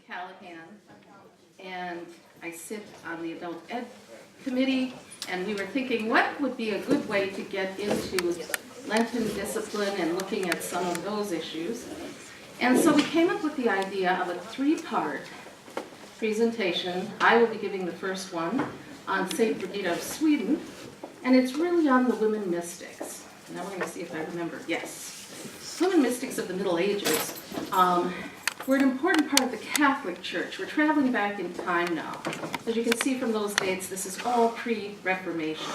Calahan, and I sit on the Adult Ed Committee, and we were thinking what would be a good way to get into Lenten discipline and looking at some of those issues. And so we came up with the idea of a three-part presentation. I will be giving the first one on Saint Birgitta of Sweden, and it's really on the women mystics. Now we're going to see if I remember. Yes. Women mystics of the Middle Ages were an important part of the Catholic Church. We're traveling back in time now. As you can see from those dates, this is all pre-Reformation.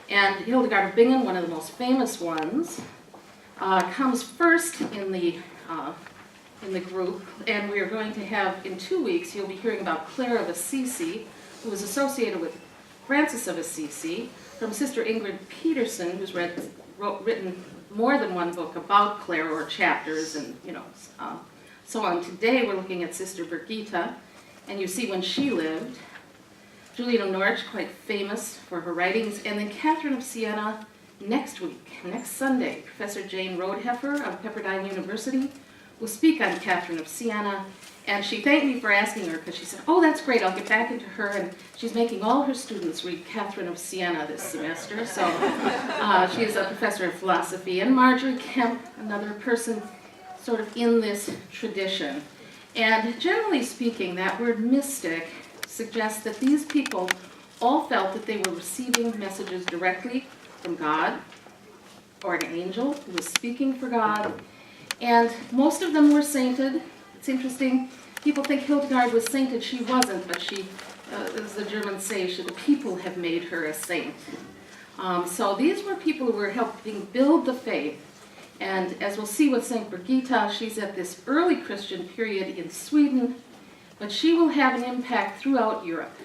And Hildegard of Bingen, one of the most famous ones, comes first in the group, and we are going to have, in 2 weeks, you'll be hearing about Clare of Assisi, who was associated with Francis of Assisi, from Sister Ingrid Peterson, who's written more than one book about Clare, or chapters, and so on. Today we're looking at Sister Birgitta, and you see when she lived. Julian of Norwich, quite famous for her writings, and then Catherine of Siena next week, next Sunday. Professor Jane Roadheffer of Pepperdine University will speak on Catherine of Siena, and she thanked me for asking her because she said, oh, that's great, I'll get back into her, and she's making all her students read Catherine of Siena this semester, so she is a professor of philosophy. And Marjorie Kemp, another person sort of in this tradition. And generally speaking, that word mystic suggests that these people all felt that they were receiving messages directly from God, or an angel who was speaking for God, and most of them were sainted. It's interesting, people think Hildegard was sainted. She wasn't, but she, as the Germans say, the people have made her a saint. So these were people who were helping build the faith. And as we'll see with Saint Birgitta, she's at this early Christian period in Sweden, but she will have an impact throughout Europe,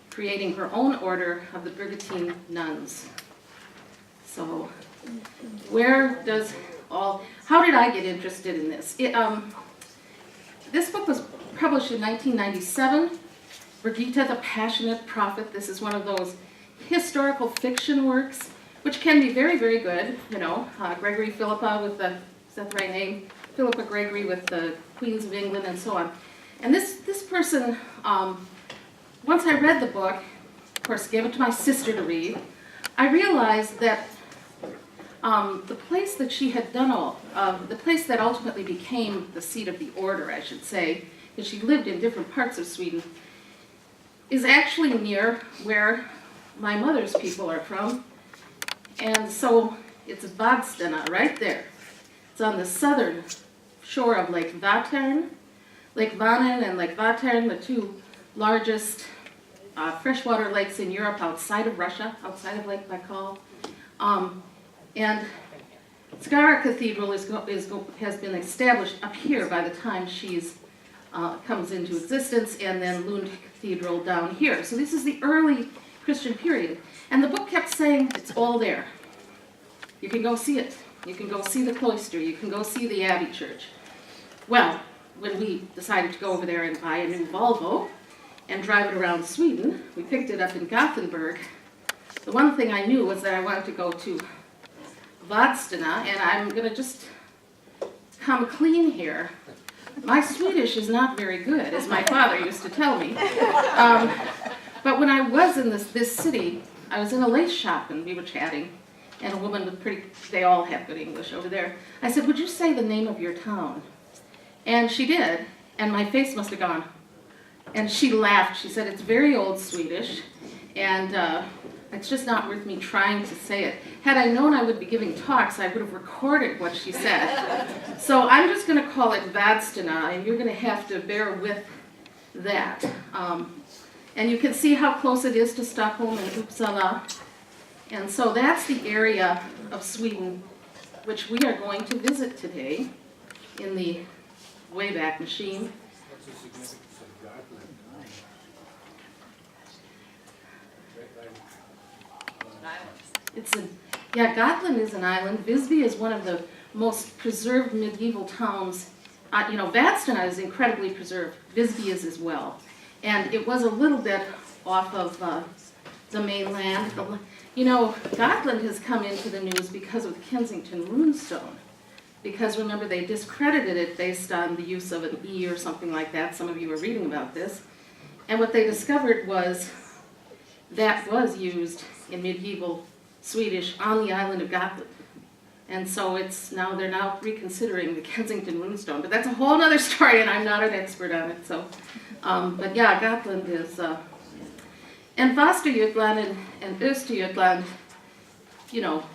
creating her own order of the Birgittine nuns. So how did I get interested in this? This book was published in 1997, Birgitta, the Passionate Prophet. This is one of those historical fiction works, which can be very, very good. Gregory Philippa with the, is that the right name? Philippa Gregory with the Queens of England and so on. And this person, once I read the book, of course gave it to my sister to read, I realized that the place that she had done the place that ultimately became the seat of the order, I should say, because she lived in different parts of Sweden, is actually near where my mother's people are from. And so it's Vadstena, right there. It's on the southern shore of Lake Vättern. Lake Vanen and Lake Vättern, the two largest freshwater lakes in Europe outside of Russia, outside of Lake Baikal. And Skara Cathedral has been established up here by the time she's comes into existence, and then Lund Cathedral down here. So this is the early Christian period. And the book kept saying, it's all there. You can go see it. You can go see the cloister. You can go see the Abbey Church. Well, when we decided to go over there and buy a new Volvo and drive it around Sweden, we picked it up in Gothenburg. The one thing I knew was that I wanted to go to Vadstena, and I'm going to just come clean here. My Swedish is not very good, as my father used to tell me. But when I was in this city, I was in a lace shop, and we were chatting, and a woman with they all have good English over there. I said, would you say the name of your town? And she did, and my face must have gone. And she laughed. She said, it's very old Swedish, and it's just not worth me trying to say it. Had I known I would be giving talks, I would have recorded what she said. So I'm just going to call it Vadstena, and you're going to have to bear with that. And you can see how close it is to Stockholm and Uppsala. And so that's the area of Sweden which we are going to visit today in the Wayback Machine. What's the significance of Gotland? Gotland is an island. Visby is one of the most preserved medieval towns. Vadstena is incredibly preserved. Visby is as well. And it was a little bit off of the mainland. Gotland has come into the news because of the Kensington runestone. because remember they discredited it based on the use of an E or something like that. Some of you are reading about this. And what they discovered was that was used in medieval Swedish on the island of Gotland. And so they're now reconsidering the Kensington runestone, but that's a whole other story, and I'm not an expert on it. So, but yeah, Gotland is, and Västergötland and Östergötland,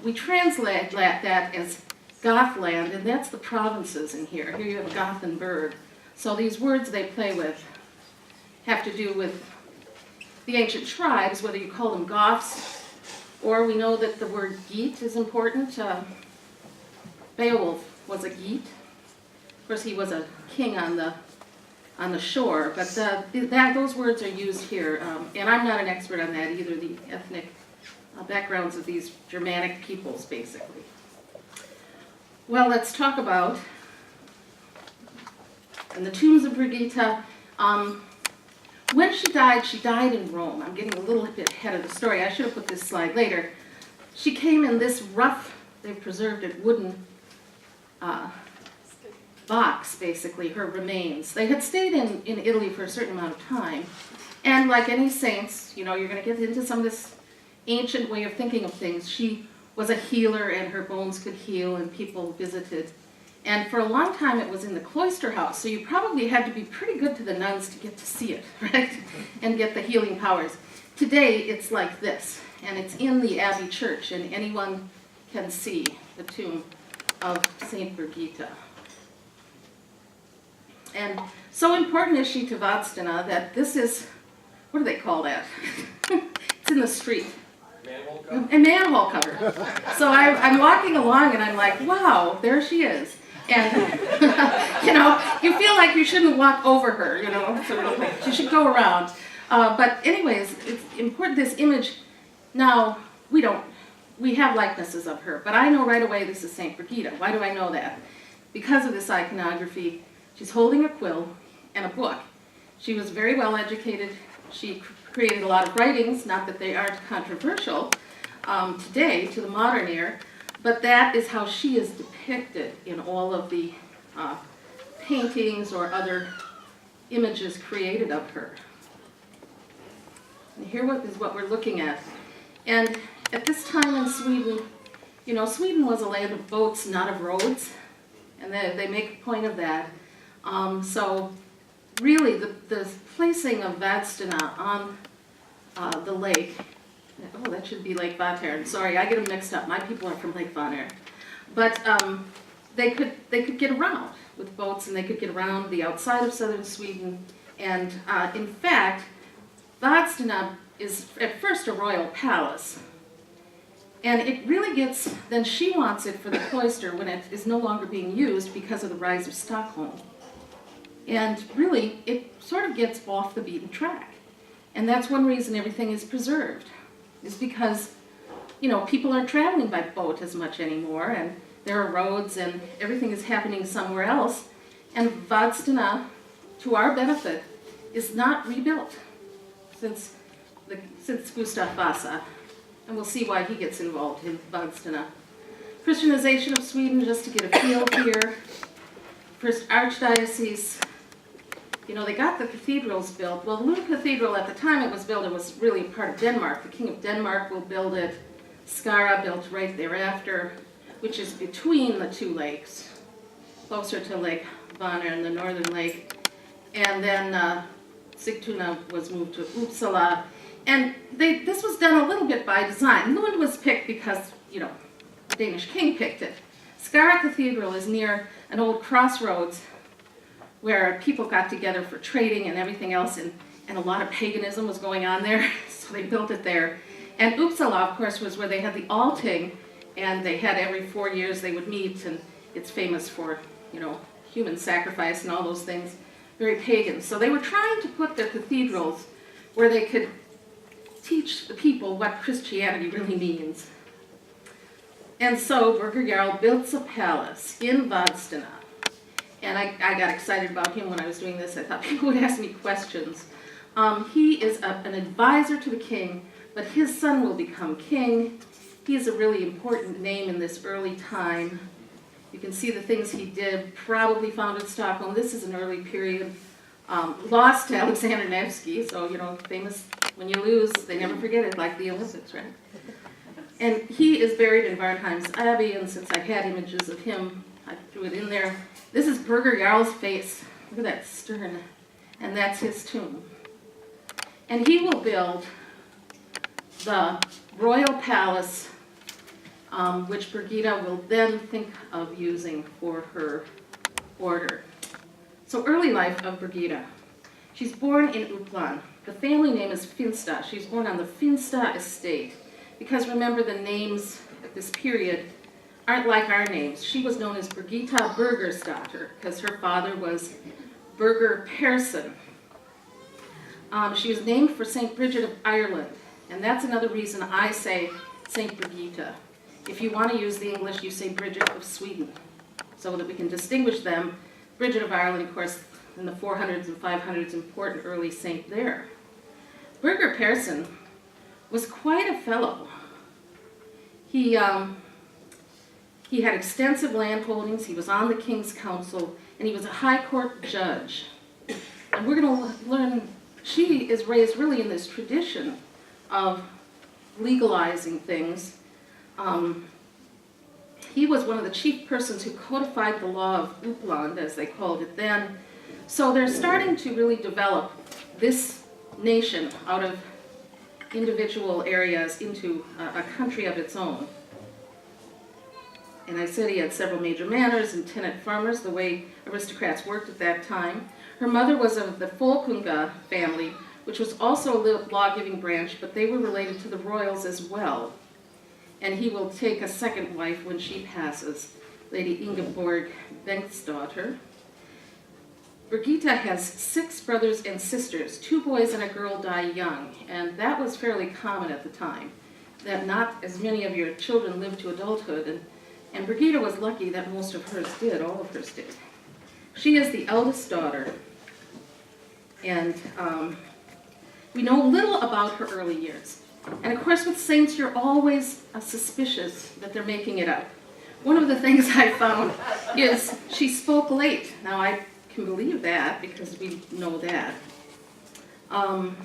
we translate that as Gothland, and that's the provinces in here. Here you have Gothenburg. So these words they play with have to do with the ancient tribes, whether you call them Goths, or we know that the word Geat is important. Beowulf was a Geat. Of course, he was a king on the shore, but those words are used here, and I'm not an expert on that either, the ethnic backgrounds of these Germanic peoples, basically. Well, let's talk about and the tombs of Birgitta. When she died in Rome. I'm getting a little bit ahead of the story. I should have put this slide later. She came in this rough, they've preserved it, wooden box, basically, her remains. They had stayed in Italy for a certain amount of time. And like any saints, you're going to get into some of this ancient way of thinking of things. She was a healer, and her bones could heal, and people visited. And for a long time, it was in the cloister house, so you probably had to be pretty good to the nuns to get to see it, right? And get the healing powers. Today, it's like this, and it's in the Abbey Church, and anyone can see the tomb of Saint Birgitta. And so important is she to Vadstena that this is, what do they call that? It's in the street. Manhole cover? A manhole cover. So I'm walking along, and I'm like, wow, there she is. And, you feel like you shouldn't walk over her, sort of like, you should go around. But anyways, it's important, this image, now, we have likenesses of her, but I know right away this is Saint Birgitta. Why do I know that? Because of this iconography. She's holding a quill and a book. She was very well educated. She created a lot of writings, not that they aren't controversial today to the modern ear, but that is how she is depicted in all of the paintings or other images created of her. And here is what we're looking at. And at this time in Sweden, Sweden was a land of boats, not of roads, and they make a point of that. So really, the placing of Vadstena on the lake, oh, that should be Lake Vadstena. Sorry, I get them mixed up. My people are from Lake Vadstena. But they could get around with boats, and they could get around the outside of southern Sweden. And in fact, Vadstena is at first a royal palace. And it really gets, then she wants it for the cloister when it is no longer being used because of the rise of Stockholm. And really, it sort of gets off the beaten track. And that's one reason everything is preserved, is because, people aren't traveling by boat as much anymore, and there are roads, and everything is happening somewhere else. And Vadstena, to our benefit, is not rebuilt since Gustav Vasa. And we'll see why he gets involved in Vadstena. Christianization of Sweden, just to get a feel here. First archdiocese, they got the cathedrals built. Well, the Lund Cathedral, at the time it was built, it was really part of Denmark. The King of Denmark will build it. Skara built right thereafter, which is between the two lakes, closer to Lake Vänern and the northern lake. And then Sigtuna was moved to Uppsala. And this was done a little bit by design. Lund was picked because, the Danish king picked it. Skara Cathedral is near an old crossroads where people got together for trading and everything else, and a lot of paganism was going on there, so they built it there. And Uppsala, of course, was where they had the Alting, and they had every 4 years they would meet, and it's famous for, human sacrifice and all those things, very pagan. So they were trying to put their cathedrals where they could teach the people what Christianity really means. And so Birger Jarl built a palace in Vadstena. And I got excited about him when I was doing this. I thought people would ask me questions. He is an advisor to the king, but his son will become king. He is a really important name in this early time. You can see the things he did, probably founded Stockholm. This is an early period. Lost to Alexander Nevsky, so, you know, famous, when you lose, they never forget it, like the Olympics, right? And he is buried in Varnheim's Abbey, and since I had images of him, I threw it in there. This is Birger Jarl's face. Look at that stern. And that's his tomb. And he will build the royal palace, which Birgitta will then think of using for her order. So early life of Birgitta. She's born in Uppland. The family name is Finstad. She's born on the Finstad estate. Because remember, the names at this period aren't like our names. She was known as Birgitta Birgersdatter because her father was Birger Persson. She was named for Saint Birgitta of Ireland. And that's another reason I say Saint Birgitta. If you want to use the English, you say Bridget of Sweden, so that we can distinguish them. Bridget of Ireland, of course, in the 400s and 500s, important early saint there. Birger Persson was quite a fellow. He had extensive land holdings, he was on the King's Council, and he was a high court judge. And we're going to learn, she is raised really in this tradition of legalizing things. He was one of the chief persons who codified the law of Uppland, as they called it then. So they're starting to really develop this nation out of individual areas into a country of its own. And I said he had several major manors and tenant farmers, the way aristocrats worked at that time. Her mother was of the Folkunga family, which was also a law-giving branch, but they were related to the royals as well. And he will take a second wife when she passes, Lady Ingeborg Bengtsdotter. Birgitta has 6 brothers and sisters. 2 boys and a girl die young, and that was fairly common at the time, that not as many of your children lived to adulthood, and Birgitta was lucky that most of hers did, all of hers did. She is the eldest daughter, and we know little about her early years. And of course with saints, you're always suspicious that they're making it up. One of the things I found is she spoke late. Now I can believe that because we know that. And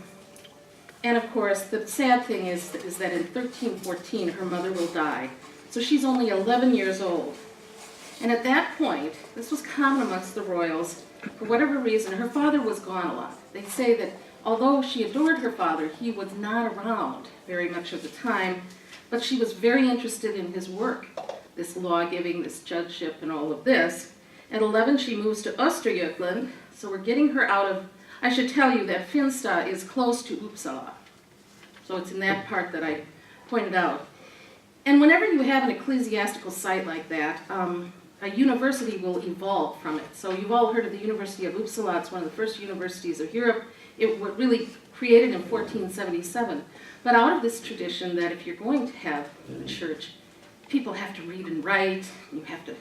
of course the sad thing is that in 1314 her mother will die. So she's only 11 years old. And at that point, this was common amongst the royals, for whatever reason, her father was gone a lot. They say that although she adored her father, he was not around very much of the time, but she was very interested in his work, this law-giving, this judgeship, and all of this. At 11, she moves to Östergötland, so we're getting her out of, I should tell you that Finstad is close to Uppsala. So it's in that part that I pointed out. And whenever you have an ecclesiastical site like that, a university will evolve from it. So you've all heard of the University of Uppsala. It's one of the first universities of Europe. It was really created in 1477. But out of this tradition that if you're going to have a church, people have to read and write, you have to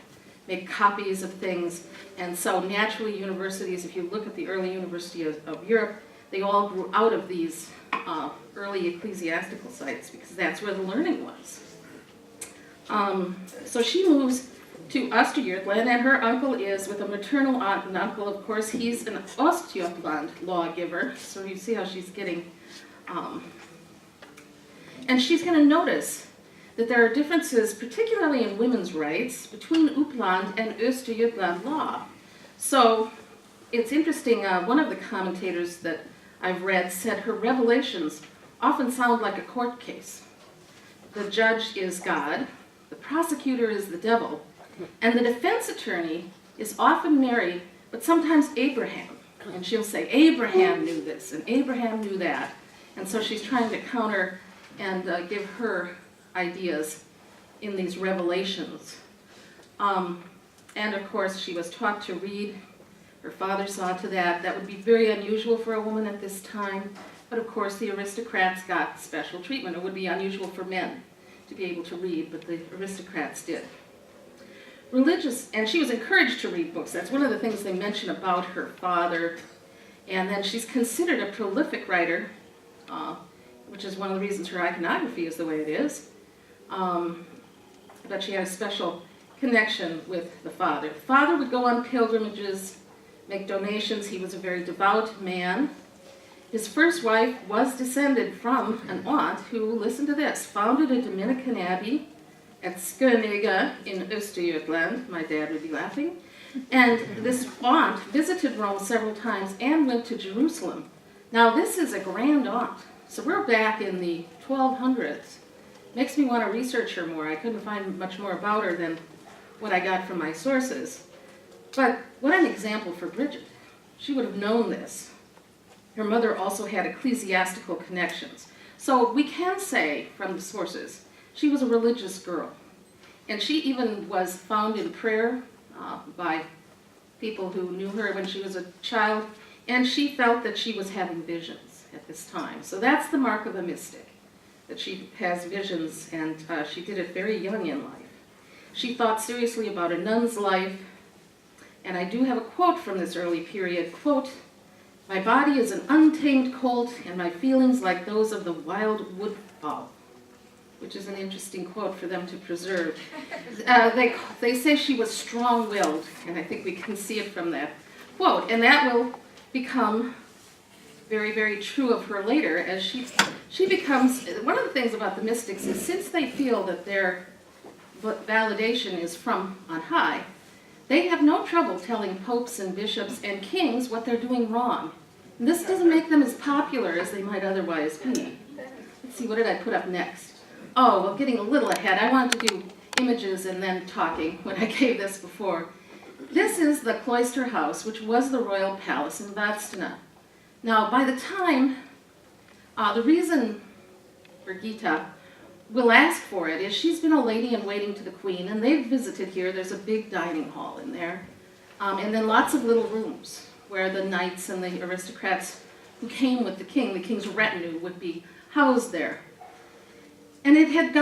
make copies of things. And so naturally universities, if you look at the early universities of Europe, they all grew out of these early ecclesiastical sites because that's where the learning was. So she moves to Östergötland, and her uncle is with a maternal aunt and uncle. Of course, he's an Östergötland lawgiver, so you see how she's getting. And she's going to notice that there are differences, particularly in women's rights, between Uppland and Östergötland law. So it's interesting, one of the commentators that I've read said her revelations often sound like a court case. The judge is God, the prosecutor is the devil, and the defense attorney is often Mary, but sometimes Abraham. And she'll say, Abraham knew this, and Abraham knew that. And so she's trying to counter and give her ideas in these revelations. And of course, she was taught to read. Her father saw to that. That would be very unusual for a woman at this time. But of course, the aristocrats got special treatment. It would be unusual for men to be able to read, but the aristocrats did. Religious, and she was encouraged to read books. That's one of the things they mention about her father. And then she's considered a prolific writer, which is one of the reasons her iconography is the way it is. But she had a special connection with the father. Father would go on pilgrimages, make donations. He was a very devout man. His first wife was descended from an aunt who, listen to this, founded a Dominican abbey at Skönega in Östergötland. My dad would be laughing. And this aunt visited Rome several times and went to Jerusalem. Now this is a grand aunt. So we're back in the 1200s. Makes me want to research her more. I couldn't find much more about her than what I got from my sources. But what an example for Bridget. She would have known this. Her mother also had ecclesiastical connections. So we can say from the sources, she was a religious girl. And she even was found in prayer by people who knew her when she was a child. And she felt that she was having visions at this time. So that's the mark of a mystic, that she has visions, and she did it very young in life. She thought seriously about a nun's life, and I do have a quote from this early period, quote, "My body is an untamed colt, and my feelings like those of the wild woodfowl," which is an interesting quote for them to preserve. They say she was strong-willed, and I think we can see it from that quote, and that will become very, very true of her later, as she becomes, one of the things about the mystics is since they feel that their validation is from on high, they have no trouble telling popes and bishops and kings what they're doing wrong. And this doesn't make them as popular as they might otherwise be. Let's see, what did I put up next? Oh, well, getting a little ahead. I wanted to do images and then talking when I gave this before. This is the cloister house, which was the royal palace in Vadstena. Now, by the time, the reason Birgitta will ask for it is she's been a lady in waiting to the queen, and they've visited here. There's a big dining hall in there, and then lots of little rooms where the knights and the aristocrats who came with the king's retinue, would be housed there. And it had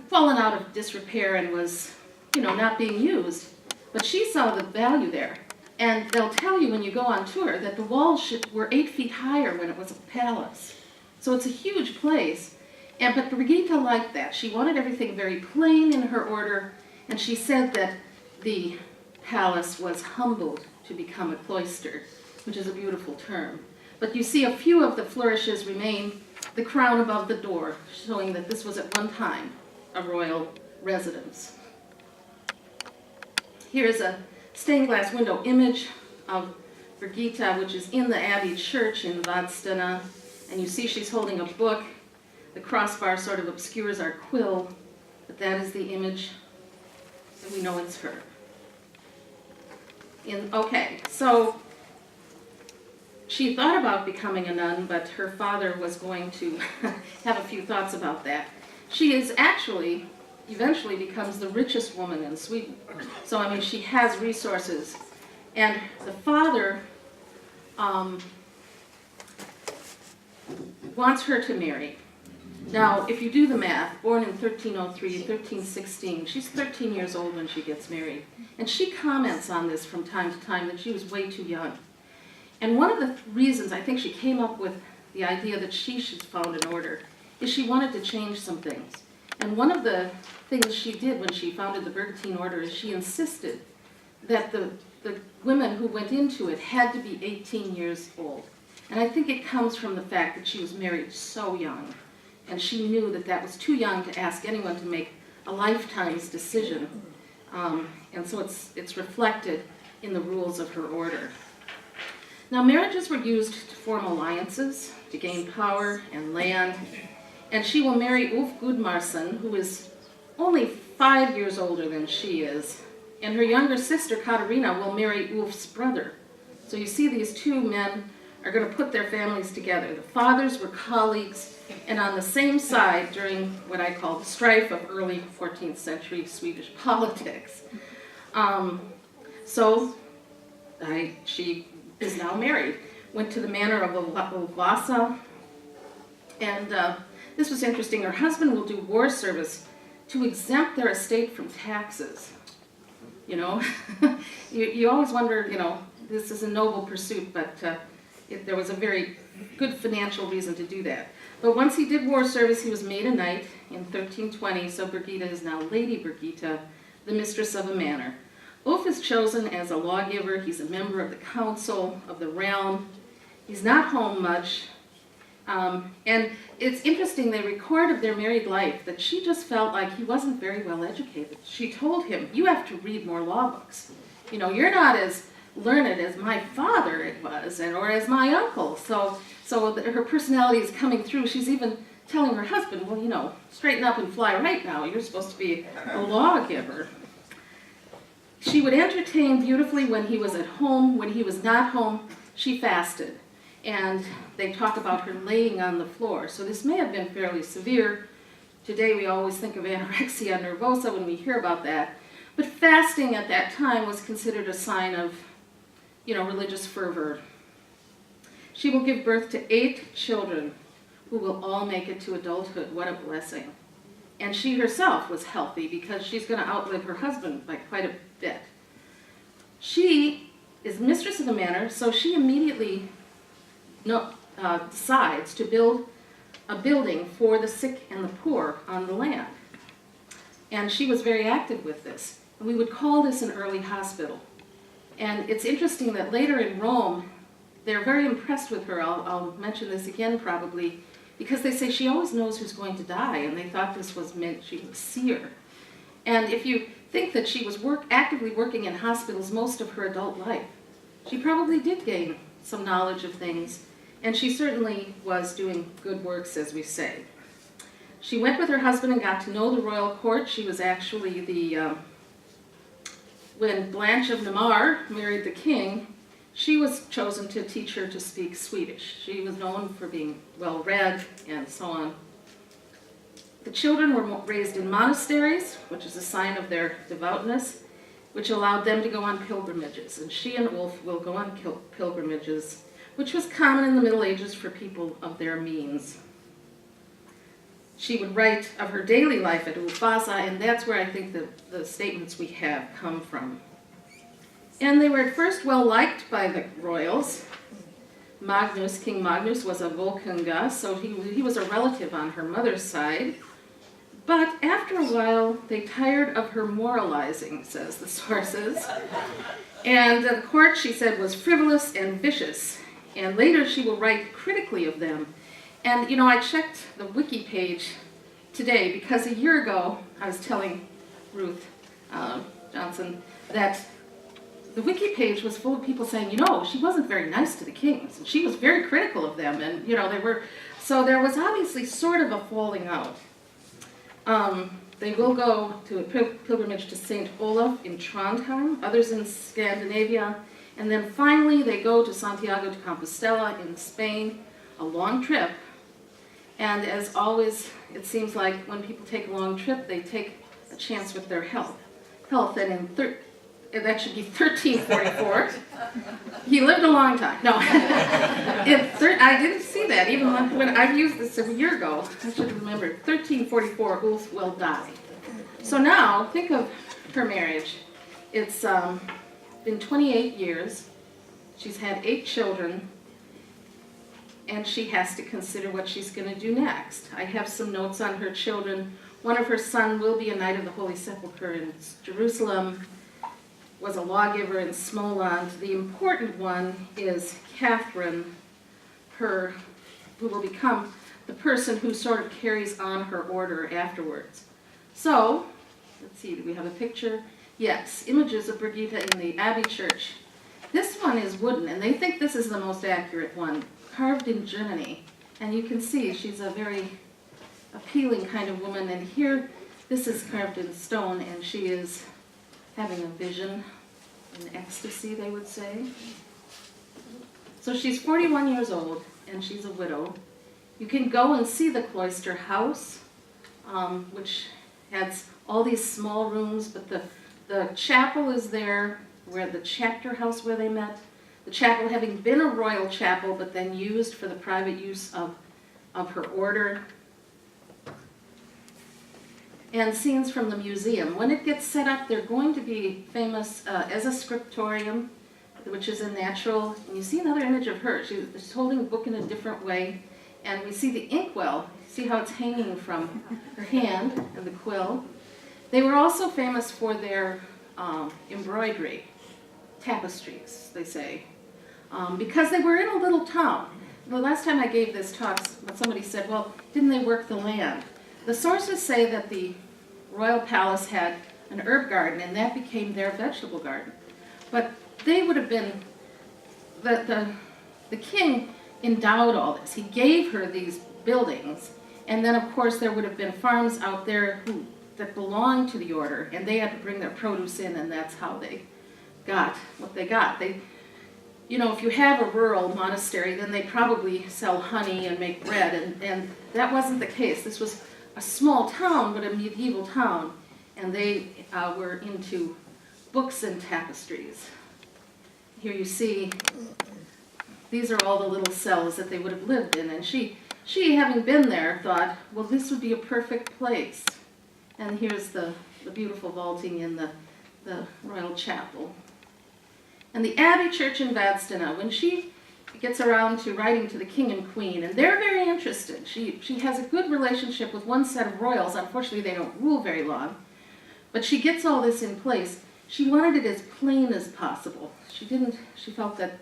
fallen out of disrepair and was, not being used. But she saw the value there. And they'll tell you when you go on tour that the walls were 8 feet higher when it was a palace. So it's a huge place. But Birgitta liked that. She wanted everything very plain in her order, and she said that the palace was humbled to become a cloister, which is a beautiful term. But you see a few of the flourishes remain, the crown above the door, showing that this was at one time a royal residence. Here's a stained glass window image of Birgitta, which is in the Abbey Church in Vadstena, and you see she's holding a book. The crossbar sort of obscures our quill, but that is the image, and we know it's her. Okay, so she thought about becoming a nun, but her father was going to have a few thoughts about that. She is actually, eventually becomes the richest woman in Sweden. So, she has resources. And the father wants her to marry. Now, if you do the math, born in 1303, 1316, she's 13 years old when she gets married. And she comments on this from time to time, that she was way too young. And one of the reasons I think she came up with the idea that she should found an order is she wanted to change some things. And one of the things she did when she founded the Birgittine order is she insisted that the women who went into it had to be 18 years old. And I think it comes from the fact that she was married so young. And she knew that that was too young to ask anyone to make a lifetime's decision. And so it's reflected in the rules of her order. Now, marriages were used to form alliances, to gain power and land. And she will marry Ulf Gudmarsson, who is only 5 years older than she is. And her younger sister, Katarina, will marry Ulf's brother. So you see these two men are going to put their families together. The fathers were colleagues, and on the same side during what I call the strife of early 14th century Swedish politics. She is now married, went to the manor of Vasa, and this was interesting. Her husband will do war service to exempt their estate from taxes. You always wonder, this is a noble pursuit, but there was a very good financial reason to do that. But once he did war service, he was made a knight in 1320, so Birgitta is now Lady Birgitta the mistress of a manor. Ulf is chosen as a lawgiver. He's a member of the council of the realm. He's not home much. And it's interesting, they record of their married life that she just felt like he wasn't very well educated. She told him, you have to read more law books. You know, you're not as learned as my father was, or as my uncle. So her personality is coming through. She's even telling her husband, well, you know, straighten up and fly right now. You're supposed to be a lawgiver. She would entertain beautifully when he was at home. When he was not home, she fasted. And they talk about her laying on the floor. So this may have been fairly severe. Today we always think of anorexia nervosa when we hear about that. But fasting at that time was considered a sign of, you know, religious fervor. She will give birth to 8 children who will all make it to adulthood. What a blessing. And she herself was healthy because she's going to outlive her husband by quite a bit. She is mistress of the manor, so she immediately decides to build a building for the sick and the poor on the land. And she was very active with this. And we would call this an early hospital. And it's interesting that later in Rome, they're very impressed with her. I'll mention this again probably, because they say she always knows who's going to die, and they thought this was meant she would see her. And if you think that she was actively working in hospitals most of her adult life, she probably did gain some knowledge of things, and she certainly was doing good works, as we say. She went with her husband and got to know the royal court. She was actually when Blanche of Navarre married the king, she was chosen to teach her to speak Swedish. She was known for being well-read and so on. The children were raised in monasteries, which is a sign of their devoutness, which allowed them to go on pilgrimages. And she and Ulf will go on pilgrimages, which was common in the Middle Ages for people of their means. She would write of her daily life at Ulfasa, and that's where I think the statements we have come from. And they were at first well liked by the royals. Magnus, King Magnus, was a Volkunga, so he was a relative on her mother's side. But after a while, they tired of her moralizing, says the sources. And the court, she said, was frivolous and vicious. And later she will write critically of them. And, you know, I checked the wiki page today because a year ago I was telling Ruth Johnson that the wiki page was full of people saying, you know, she wasn't very nice to the kings, and she was very critical of them, and, you know, so there was obviously sort of a falling out. They will go to a pilgrimage to St. Olaf in Trondheim, others in Scandinavia, and then finally they go to Santiago de Compostela in Spain, a long trip. And as always, it seems like when people take a long trip, they take a chance with their health. And that should be 1344. He lived a long time. No, I didn't see that. Even when I used this a year ago, I should remember. 1344, Ulf will die. So now, think of her marriage. It's been 28 years. She's had 8 children. And she has to consider what she's going to do next. I have some notes on her children. One of her sons will be a Knight of the Holy Sepulchre in Jerusalem, was a lawgiver in Smoland. The important one is Catherine, who will become the person who sort of carries on her order afterwards. So, let's see, do we have a picture? Yes, images of Birgitta in the Abbey Church. This one is wooden, and they think this is the most accurate one, carved in Germany. And you can see she's a very appealing kind of woman. And here, this is carved in stone, and she is having a vision, an ecstasy, they would say. So she's 41 years old, and she's a widow. You can go and see the cloister house, which has all these small rooms, but the chapel is there, where the chapter house where they met. The chapel having been a royal chapel, but then used for the private use of her order. And scenes from the museum. When it gets set up, they're going to be famous as a scriptorium, which is a natural, and you see another image of her. She's holding a book in a different way, and we see the inkwell. See how it's hanging from her hand and the quill. They were also famous for their embroidery, tapestries, they say, because they were in a little town. The last time I gave this talk, somebody said, well, didn't they work the land? The sources say that the royal palace had an herb garden, and that became their vegetable garden. But they would have been, the king endowed all this. He gave her these buildings, and then of course there would have been farms out there that belonged to the order, and they had to bring their produce in, and that's how they got what they got. You know, if you have a rural monastery, then they probably sell honey and make bread, and that wasn't the case. This was a small town, but a medieval town, and they were into books and tapestries. Here you see, these are all the little cells that they would have lived in, and she having been there, thought, well, this would be a perfect place. And here's the beautiful vaulting in the royal chapel. And the Abbey Church in Vadstena, when she gets around to writing to the king and queen, and they're very interested. She has a good relationship with one set of royals. Unfortunately, they don't rule very long. But she gets all this in place. She wanted it as plain as possible. She felt that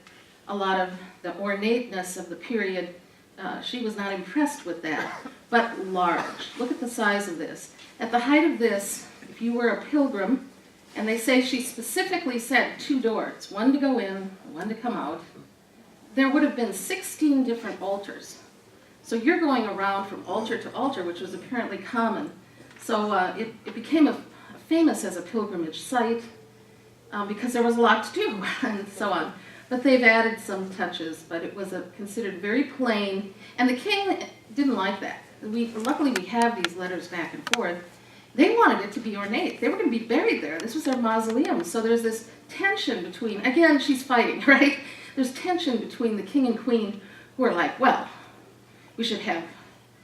a lot of the ornateness of the period, she was not impressed with that, but large. Look at the size of this. At the height of this, if you were a pilgrim, and they say she specifically said 2 doors, one to go in, one to come out, there would have been 16 different altars. So you're going around from altar to altar, which was apparently common. So it became famous as a pilgrimage site because there was a lot to do and so on. But they've added some touches, but it was considered very plain. And the king didn't like that. Luckily, we have these letters back and forth. They wanted it to be ornate. They were going to be buried there. This was their mausoleum. So there's this tension between, again, she's fighting, right? There's tension between the king and queen who are like, well, we should have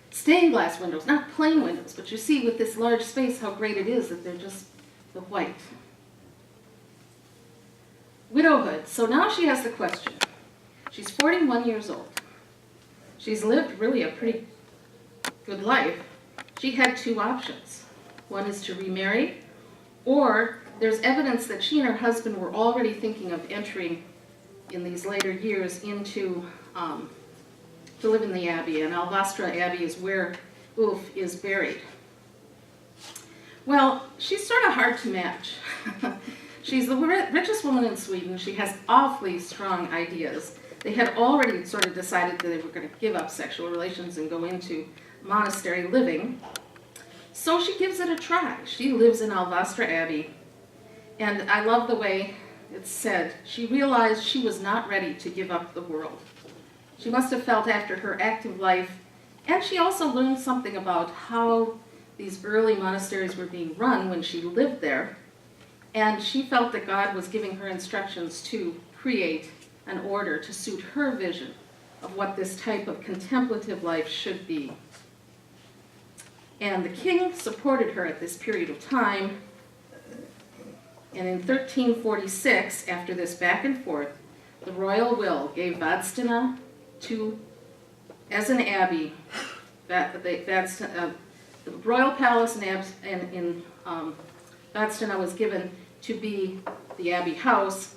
stained glass windows, not plain windows. But you see with this large space how great it is that they're just the white. Widowhood. So now she has the question. She's 41 years old. She's lived really a pretty good life. She had 2 options. One is to remarry, or there's evidence that she and her husband were already thinking of entering in these later years into to live in the abbey, and Alvastra Abbey is where Ulf is buried. Well, she's sort of hard to match. She's the richest woman in Sweden. She has awfully strong ideas. They had already sort of decided that they were going to give up sexual relations and go into monastery living. So she gives it a try. She lives in Alvastra Abbey. And I love the way it's said. She realized she was not ready to give up the world. She must have felt after her active life, and she also learned something about how these early monasteries were being run when she lived there. And she felt that God was giving her instructions to create an order to suit her vision of what this type of contemplative life should be. And the king supported her at this period of time. And in 1346, after this back and forth, the royal will gave Vadstena as an abbey. The royal palace in Vadstena was given to be the abbey house,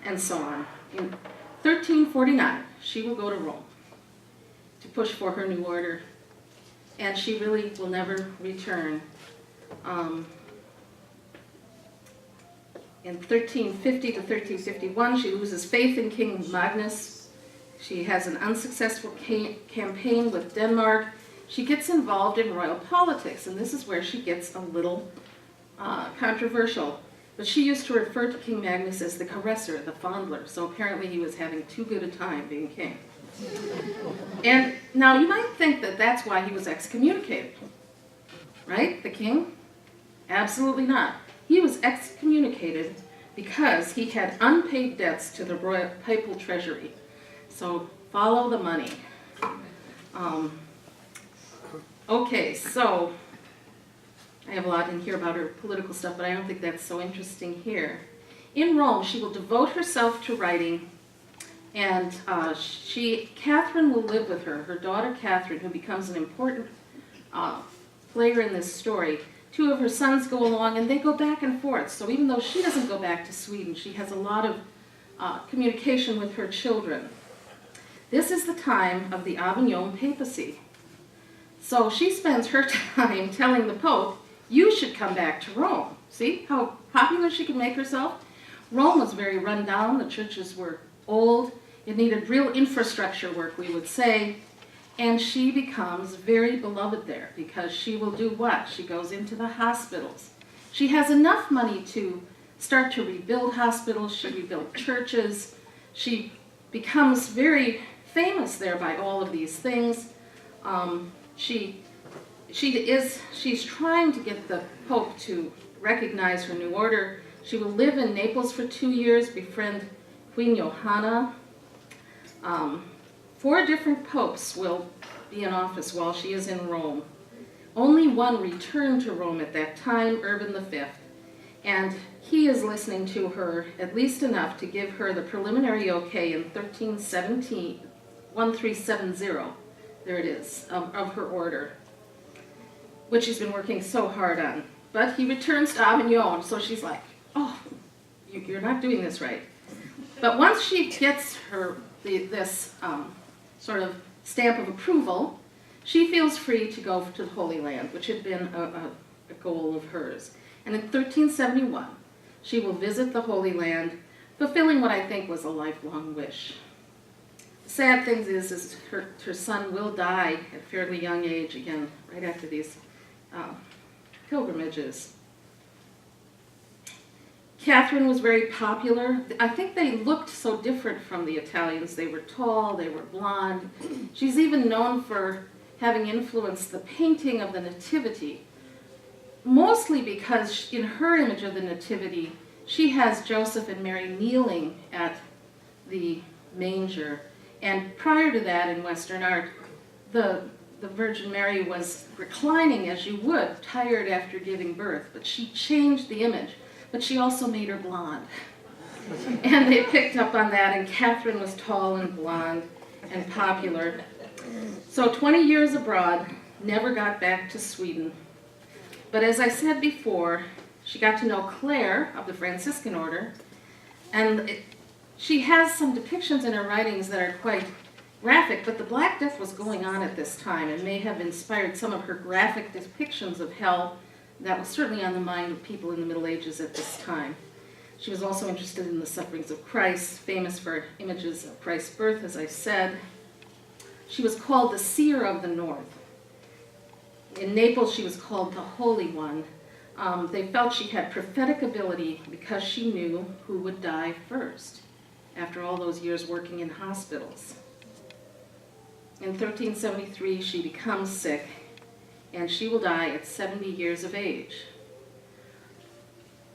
and so on. In 1349, she will go to Rome to push for her new order, and she really will never return. In 1350 to 1351, she loses faith in King Magnus. She has an unsuccessful campaign with Denmark. She gets involved in royal politics, and this is where she gets a little controversial. But she used to refer to King Magnus as the caresser, the fondler, so apparently he was having too good a time being king. And now you might think that that's why he was excommunicated, right? The king? Absolutely not. He was excommunicated because he had unpaid debts to the royal papal treasury. So follow the money. Okay, so I have a lot in here about her political stuff, but I don't think that's so interesting here. In Rome, she will devote herself to writing, and Catherine will live with her daughter Catherine, who becomes an important player in this story. two of her sons go along, and they go back and forth. So even though she doesn't go back to Sweden, she has a lot of communication with her children. This is the time of the Avignon papacy. So she spends her time telling the Pope, you should come back to Rome. See how popular she can make herself? Rome was very run down. The churches were old. It needed real infrastructure work, we would say. And she becomes very beloved there because she will do what? She goes into the hospitals. She has enough money to start to rebuild hospitals. She rebuilt churches. She becomes very famous there by all of these things. She's trying to get the Pope to recognize her new order. She will live in Naples for 2 years, befriend Queen Johanna. 4 different popes will be in office while she is in Rome. Only one returned to Rome at that time, Urban V, and he is listening to her at least enough to give her the preliminary okay in 1370, there it is, of her order, which she's been working so hard on. But he returns to Avignon, so she's like, oh, you're not doing this right. But once she gets this sort of stamp of approval, she feels free to go to the Holy Land, which had been a goal of hers. And in 1371, she will visit the Holy Land, fulfilling what I think was a lifelong wish. The sad thing is her son will die at a fairly young age, again, right after these pilgrimages. Catherine was very popular. I think they looked so different from the Italians. They were tall, they were blonde. She's even known for having influenced the painting of the Nativity, mostly because in her image of the Nativity, she has Joseph and Mary kneeling at the manger. And prior to that, in Western art, the Virgin Mary was reclining as you would, tired after giving birth, but she changed the image. But she also made her blonde. And they picked up on that, and Catherine was tall and blonde and popular. So 20 years abroad, never got back to Sweden. But as I said before, she got to know Clare of the Franciscan order, and she has some depictions in her writings that are quite graphic, but the Black Death was going on at this time and may have inspired some of her graphic depictions of hell that was certainly on the mind of people in the Middle Ages at this time. She was also interested in the sufferings of Christ, famous for images of Christ's birth, as I said. She was called the Seer of the North. In Naples, she was called the Holy One. They felt she had prophetic ability because she knew who would die first after all those years working in hospitals. In 1373, she becomes sick, and she will die at 70 years of age.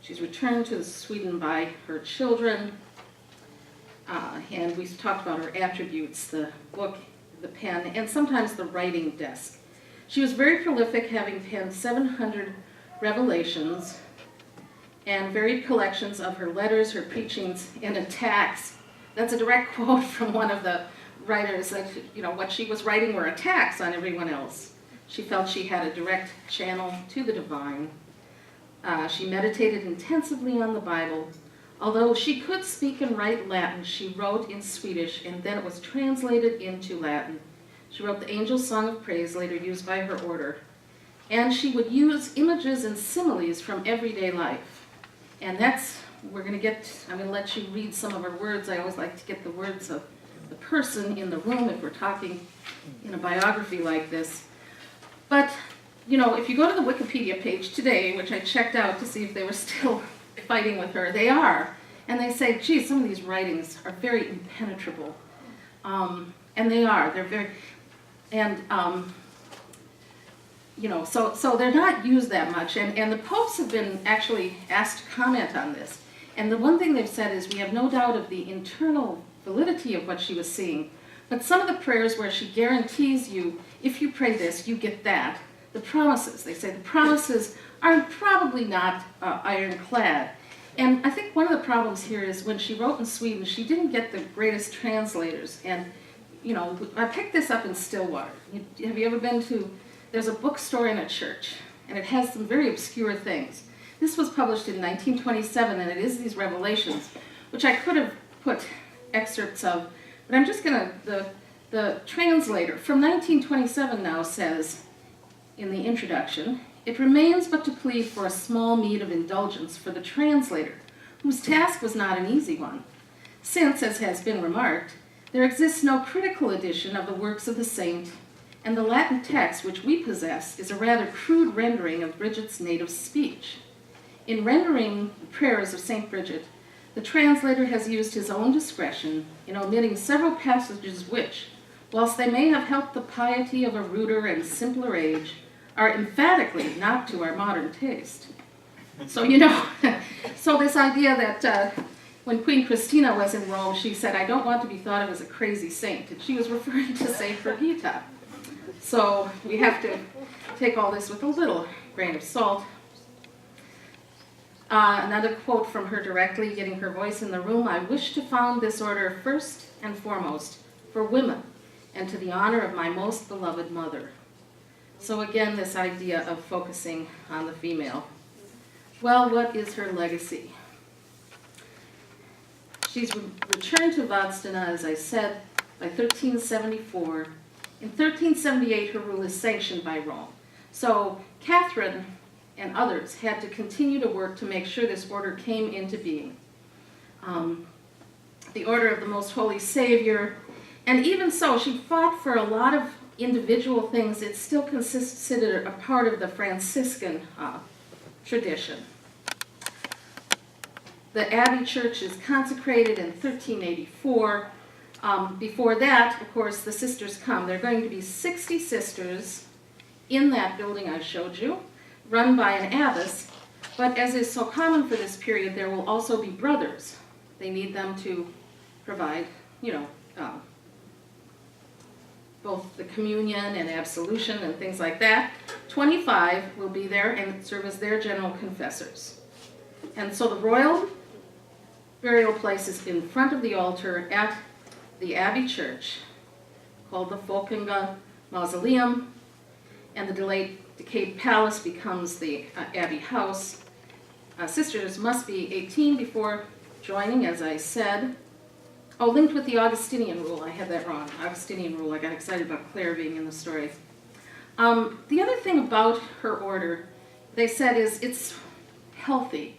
She's returned to Sweden by her children, and we've talked about her attributes, the book, the pen, and sometimes the writing desk. She was very prolific, having penned 700 revelations and varied collections of her letters, her preachings, and attacks. That's a direct quote from one of the writers, that what she was writing were attacks on everyone else. She felt she had a direct channel to the divine. She meditated intensively on the Bible. Although she could speak and write Latin, she wrote in Swedish, and then it was translated into Latin. She wrote the Angel's Song of Praise, later used by her order. And she would use images and similes from everyday life. And that's, I'm going to let you read some of her words. I always like to get the words of the person in the room if we're talking in a biography like this. But, if you go to the Wikipedia page today, which I checked out to see if they were still fighting with her, they are. And they say, geez, some of these writings are very impenetrable. And they are. They're very, and, so they're not used that much. And the popes have been actually asked to comment on this. And the one thing they've said is we have no doubt of the internal validity of what she was seeing. But some of the prayers where she guarantees you, if you pray this, you get that. The promises, they say the promises are probably not ironclad. And I think one of the problems here is when she wrote in Sweden, she didn't get the greatest translators. And, I picked this up in Stillwater. Have you ever been to, there's a bookstore in a church. and it has some very obscure things. This was published in 1927, and it is these revelations, which I could have put excerpts of, but I'm just going to, the translator from 1927 now says, in the introduction, "It remains but to plead for a small meed of indulgence for the translator, whose task was not an easy one, since, as has been remarked, there exists no critical edition of the works of the saint, and the Latin text which we possess is a rather crude rendering of Bridget's native speech. In rendering the prayers of Saint Bridget, the translator has used his own discretion in omitting several passages which, whilst they may have helped the piety of a ruder and simpler age, are emphatically not to our modern taste." So, so this idea that when Queen Christina was in Rome, she said, "I don't want to be thought of as a crazy saint," and she was referring to Saint Birgitta. So we have to take all this with a little grain of salt. Another quote from her directly, getting her voice in the room: "I wish to found this order first and foremost for women, and to the honor of my most beloved mother." So again, this idea of focusing on the female. Well, what is her legacy? She's returned to Vadstena, as I said, by 1374. In 1378, her rule is sanctioned by Rome. So Catherine and others had to continue to work to make sure this order came into being. The Order of the Most Holy Savior, and even so, she fought for a lot of individual things. It's still considered a part of the Franciscan tradition. The Abbey Church is consecrated in 1384. Before that, of course, the sisters come. There are going to be 60 sisters in that building I showed you, run by an abbess, but as is so common for this period, there will also be brothers. They need them to provide, both the communion and absolution and things like that. 25 will be there and serve as their general confessors. And so the royal burial place is in front of the altar at the Abbey Church, called the Folkinga Mausoleum, and the decayed palace becomes the Abbey House. Sisters must be 18 before joining, as I said. Oh, linked with the Augustinian rule. I had that wrong. Augustinian rule. I got excited about Claire being in the story. The other thing about her order, they said, is it's healthy.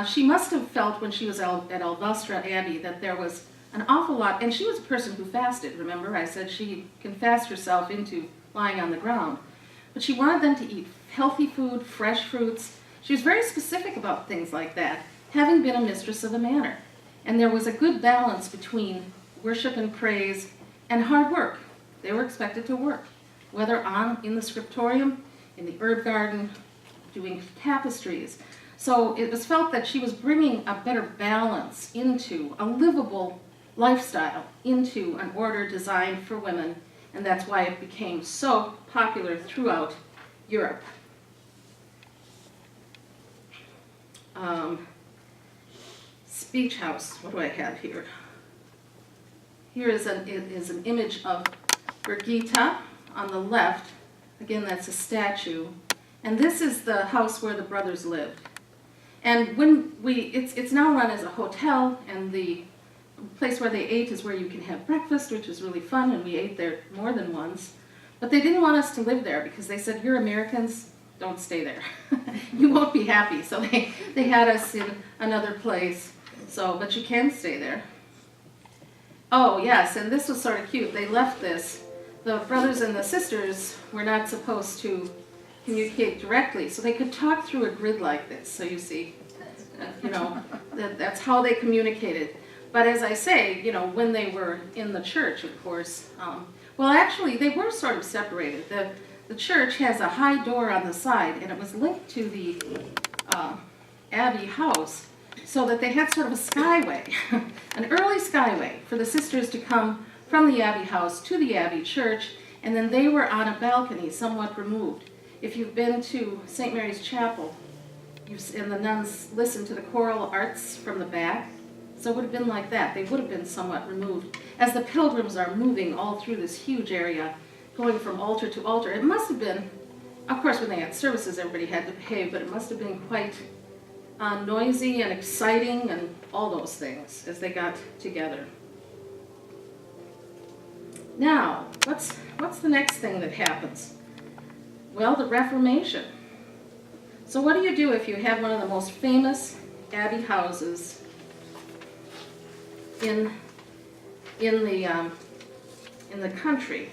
She must have felt when she was at Alvastra Abbey that there was an awful lot, and she was a person who fasted, remember? I said she can fast herself into lying on the ground. But she wanted them to eat healthy food, fresh fruits. She was very specific about things like that, having been a mistress of a manor. And there was a good balance between worship and praise and hard work. They were expected to work, whether in the scriptorium, in the herb garden, doing tapestries. So it was felt that she was bringing a better balance into a livable lifestyle, into an order designed for women, and that's why it became so popular throughout Europe. Speech house, what do I have here? Here is an image of Birgitta on the left. Again, that's a statue. And this is the house where the brothers lived. And when it's now run as a hotel, and the place where they ate is where you can have breakfast, which is really fun, and we ate there more than once. But they didn't want us to live there because they said, "You're Americans, don't stay there. You won't be happy." So they had us in another place. So, but you can stay there. Oh, yes, and this was sort of cute. They left this. The brothers and the sisters were not supposed to communicate directly, so they could talk through a grid like this. So you see, that's how they communicated. But as I say, when they were in the church, of course, well, actually, they were sort of separated. The church has a high door on the side, and it was linked to the Abbey House, so that they had sort of a skyway, an early skyway for the sisters to come from the Abbey House to the Abbey Church, and then they were on a balcony somewhat removed. If you've been to St. Mary's Chapel, and the nuns listened to the choral arts from the back, so it would have been like that. They would have been somewhat removed. As the pilgrims are moving all through this huge area, going from altar to altar, it must have been Of course, when they had services, everybody had to behave, but it must have been quite noisy and exciting and all those things as they got together. Now, what's the next thing that happens? Well, the Reformation. So what do you do if you have one of the most famous abbey houses in the country?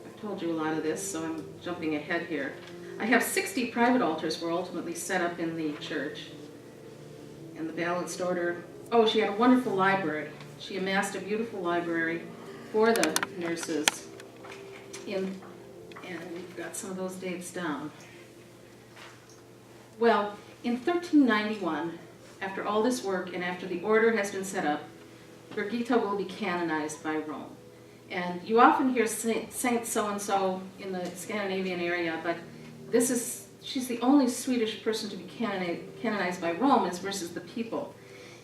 I've told you a lot of this, so I'm jumping ahead here. I have 60 private altars were ultimately set up in the church in the balanced order. Oh, she had a wonderful library. She amassed a beautiful library for the nurses and we've got some of those dates down. Well, in 1391, after all this work and after the order has been set up, Birgitta will be canonized by Rome. And you often hear Saint so-and-so in the Scandinavian area, but she's the only Swedish person to be canonized by Rome versus the people.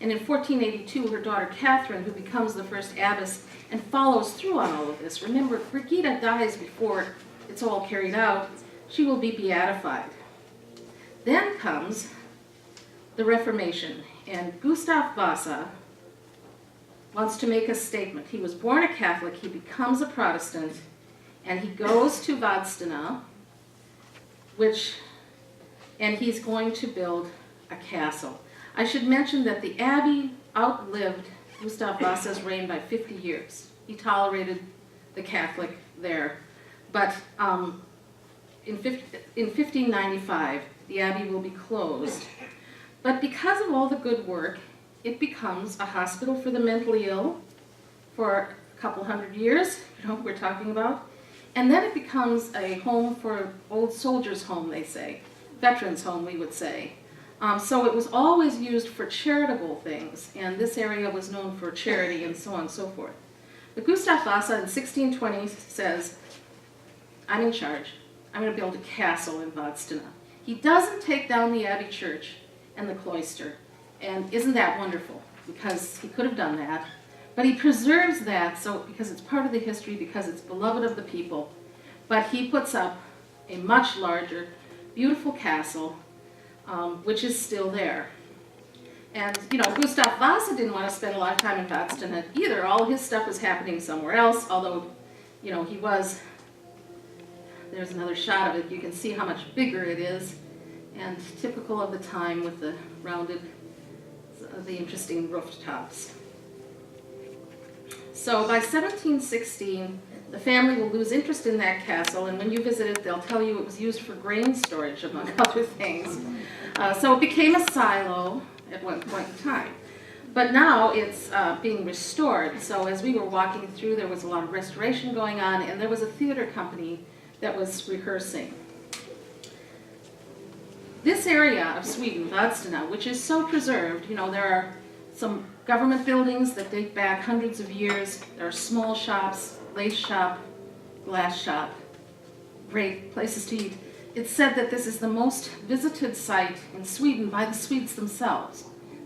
And in 1482, her daughter Catherine, who becomes the first abbess and follows through on all of this. Remember, Birgitta dies before it's all carried out. She will be beatified. Then comes the Reformation, and Gustav Vasa wants to make a statement. He was born a Catholic, he becomes a Protestant, and he goes to Vadstena, and he's going to build a castle. I should mention that the abbey outlived Gustav Vasa's reign by 50 years. He tolerated the Catholic there. But in 1595, the abbey will be closed. But because of all the good work, it becomes a hospital for the mentally ill for a couple hundred years, we're talking about. And then it becomes a home for old soldiers' home, they say. Veterans' home, we would say. So it was always used for charitable things, and this area was known for charity and so on and so forth. But Gustav Vasa in 1620 says, I'm in charge. I'm going to build a castle in Vadstena. He doesn't take down the abbey church and the cloister, and isn't that wonderful? Because he could have done that. But he preserves that because it's part of the history, because it's beloved of the people. But he puts up a much larger, beautiful castle, which is still there. And, Gustav Vasa didn't want to spend a lot of time in Vadstena either. All his stuff was happening somewhere else, although, he was, there's another shot of it. You can see how much bigger it is, and typical of the time with the the interesting rooftops. So by 1716, the family will lose interest in that castle, and when you visit it, they'll tell you it was used for grain storage, among other things. So it became a silo at one point in time. But now it's being restored. So as we were walking through, there was a lot of restoration going on, and there was a theater company that was rehearsing. This area of Sweden, Vadstena, which is so preserved, there are some government buildings that date back hundreds of years. There are small shops, lace shop, glass shop, great places to eat. It's said that this is the most visited site in Sweden by the Swedes themselves,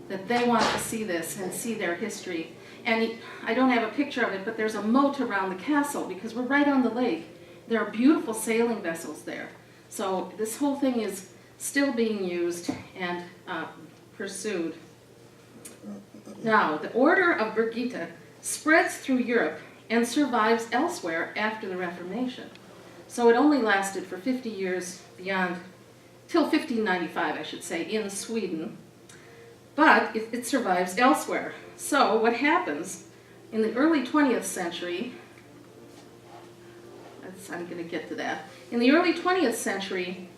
that they want to see this and see their history. And I don't have a picture of it, but there's a moat around the castle because we're right on the lake. There are beautiful sailing vessels there. So this whole thing is still being used and pursued. Now, the Order of Birgitta spreads through Europe and survives elsewhere after the Reformation. So it only lasted for 50 years till 1595, I should say, in Sweden. But it survives elsewhere. So what happens in the early 20th century, I'm going to get to that. In the early 20th century,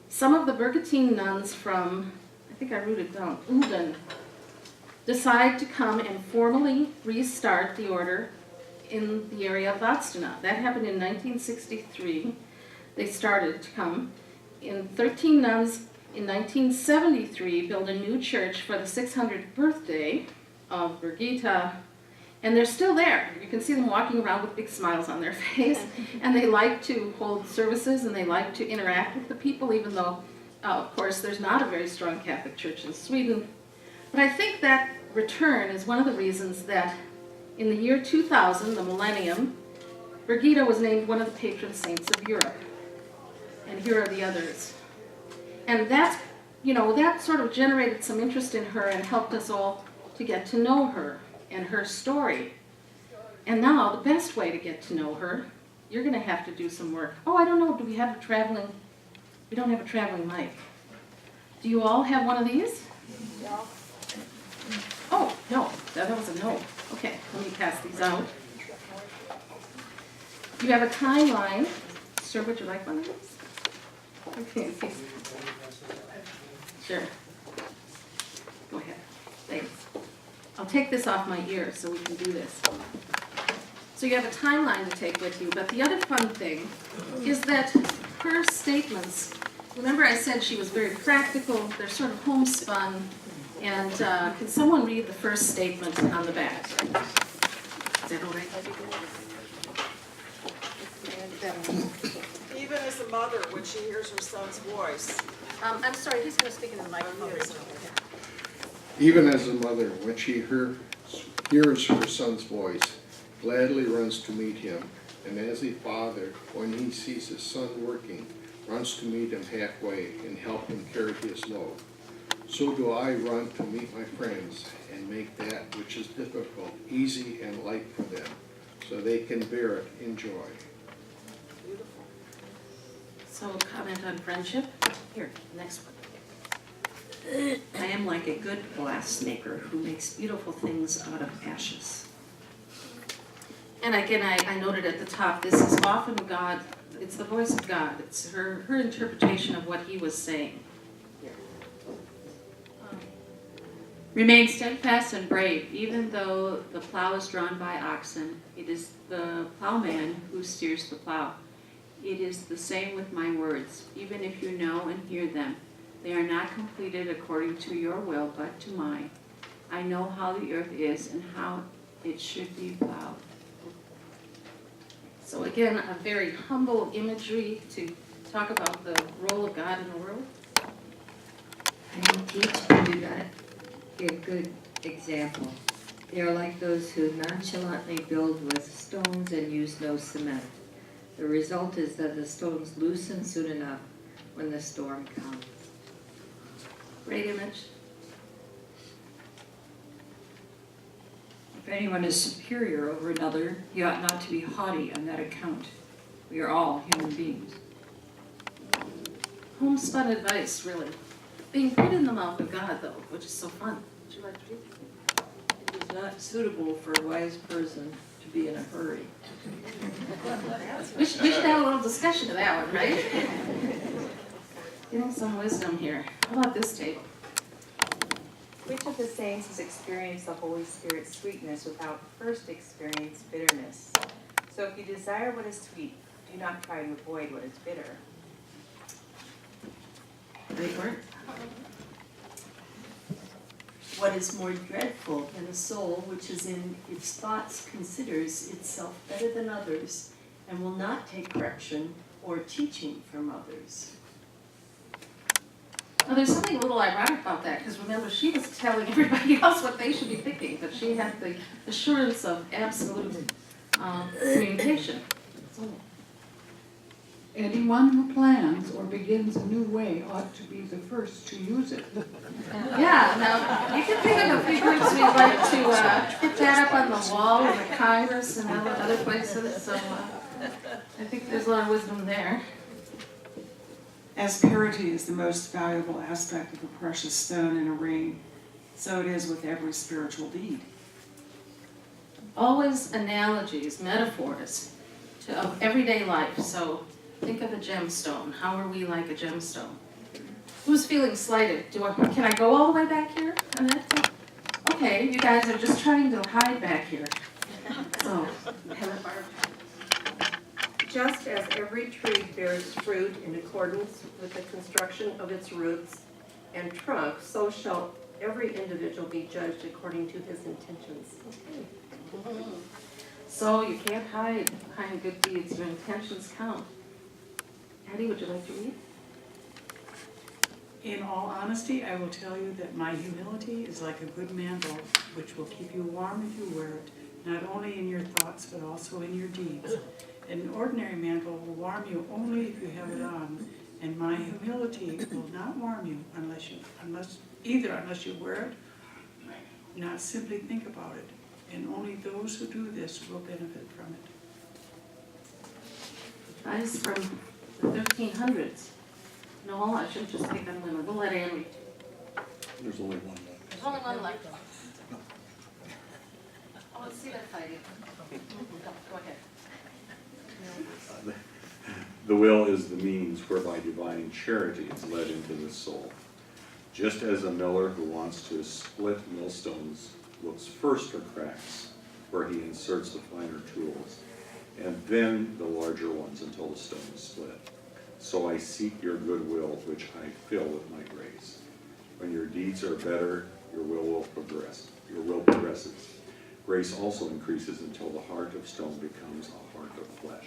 some of the Birgittine nuns from, I think I wrote it down, Uden, decide to come and formally restart the order in the area of Vadstena. That happened in 1963. They started to come. 13 nuns in 1973 built a new church for the 600th birthday of Birgitta, and they're still there. You can see them walking around with big smiles on their face, and they like to hold services and they like to interact with the people, even though, of course, there's not a very strong Catholic Church in Sweden. But I think that return is one of the reasons that in the year 2000, the millennium, Birgitta was named one of the patron saints of Europe. and here are the others. And that's, that sort of generated some interest in her and helped us all to get to know her and her story. And now, the best way to get to know her, you're going to have to do some work. Oh, I don't know, do we have a traveling, we don't have a traveling mic. Do you all have one of these? Yeah. Oh, no, that was a no. Okay, let me pass these out. You have a timeline. Sir, would you like one of these? Okay. Sure. Go ahead. Thanks. I'll take this off my ear so we can do this. So you have a timeline to take with you, but the other fun thing is that her statements, remember I said she was very practical, they're sort of homespun, and can someone read the first statement on the back? Is that all right? Even as a mother, when she hears her son's voice. I'm sorry, he's going to speak in the microphone. Even as a mother, when she hears her son's voice, gladly runs to meet him, and as a father, when he sees his son working, runs to meet him halfway and help him carry his load. So do I run to meet my friends and make that which is difficult easy and light for them, so they can bear it in joy. Beautiful. So comment on friendship. Here, next one. I am like a good glassmaker who makes beautiful things out of ashes. And again, I noted at the top, this is often God, it's the voice of God. It's her interpretation of what he was saying. Remain steadfast and brave, even though the plow is drawn by oxen. It is the plowman who steers the plow. It is the same with my words, even if you know and hear them. They are not completed according to your will, but to mine. I know how the earth is and how it should be plowed. So again, a very humble imagery to talk about the role of God in the world. I can teach to do that. Be a good example. They are like those who nonchalantly build with stones and use no cement. The result is that the stones loosen soon enough when the storm comes. Great image. If anyone is superior over another, he ought not to be haughty on that account. We are all human beings. Homespun advice, really. Being put in the mouth of God, though, which is so fun. Would you like to read? It is not suitable for a wise person to be in a hurry. We should have a little discussion of that one, right? Getting some wisdom here. How about this table? Which of the saints has experienced the Holy Spirit's sweetness without first experienced bitterness? So if you desire what is sweet, do not try to avoid what is bitter. Great work. What is more dreadful than a soul which is in its thoughts considers itself better than others and will not take correction or teaching from others? Well, there's something a little ironic about that, because remember, she was telling everybody else what they should be thinking, but she had the assurance of absolute communication. So, Anyone who plans or begins a new way ought to be the first to use it. yeah, now, you can think of a few groups we'd like to put that up on the wall in the Congress and other places, so I think there's a lot of wisdom there. As purity is the most valuable aspect of a precious stone in a ring, so it is with every spiritual deed. Always analogies, metaphors of everyday life. So think of a gemstone. How are we like a gemstone? Who's feeling slighted? Can I go all the way back here? Okay, you guys are just trying to hide back here. So, Just as every tree bears fruit in accordance with the construction of its roots and trunk, so shall every individual be judged according to his intentions. okay. So you can't hide behind good deeds. Your intentions count. Addie, would you like to read? In all honesty, I will tell you that my humility is like a good mantle, which will keep you warm if you wear it, not only in your thoughts, but also in your deeds. An ordinary mantle will warm you only if you have it on, and my humility will not warm you unless you wear it, not simply think about it. And only those who do this will benefit from it. That is from the 1300s. No, I shouldn't just pick on women. We'll let Anne read. There's only one left. There's only one left. Oh, let's see that fighting. Go ahead. The will is the means whereby divine charity is led into the soul. Just as a miller who wants to split millstones looks first for cracks where he inserts the finer tools, and then the larger ones until the stone is split. So I seek your goodwill, which I fill with my grace. When your deeds are better, your will progress. Your will progresses. Grace also increases until the heart of stone becomes a heart of flesh,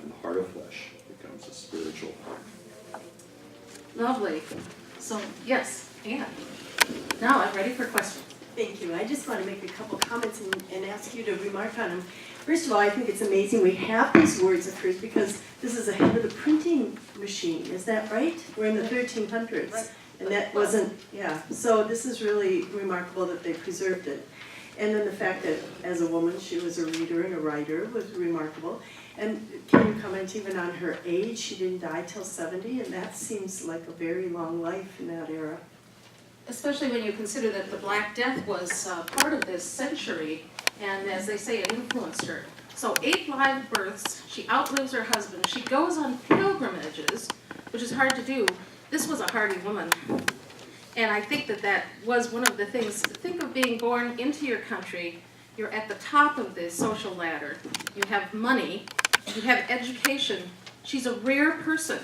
and the heart of flesh becomes a spiritual heart. Lovely. So, yes, Anne. Now I'm ready for questions. Thank you. I just want to make a couple comments and ask you to remark on them. First of all, I think it's amazing we have these words of hers because this is ahead of the printing machine. Is that right? We're in the 1300s. Right. And that wasn't, yeah. So this is really remarkable that they preserved it. And then the fact that as a woman she was a reader and a writer was remarkable. And can you comment even on her age? She didn't die till 70, and that seems like a very long life in that era. Especially when you consider that the Black Death was part of this century, and as they say, it influenced her. So 8 live births, she outlives her husband, she goes on pilgrimages, which is hard to do. This was a hardy woman. And I think that that was one of the things. Think of being born into your country, you're at the top of the social ladder, you have money, you have education. She's a rare person.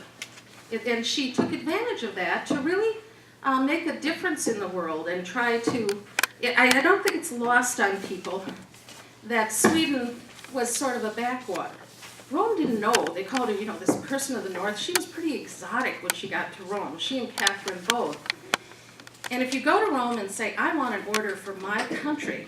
And she took advantage of that to really make a difference in the world and try to, I don't think it's lost on people that Sweden was sort of a backwater. Rome didn't know. They called her, this person of the north. She was pretty exotic when she got to Rome, she and Catherine both. And if you go to Rome and say, I want an order for my country,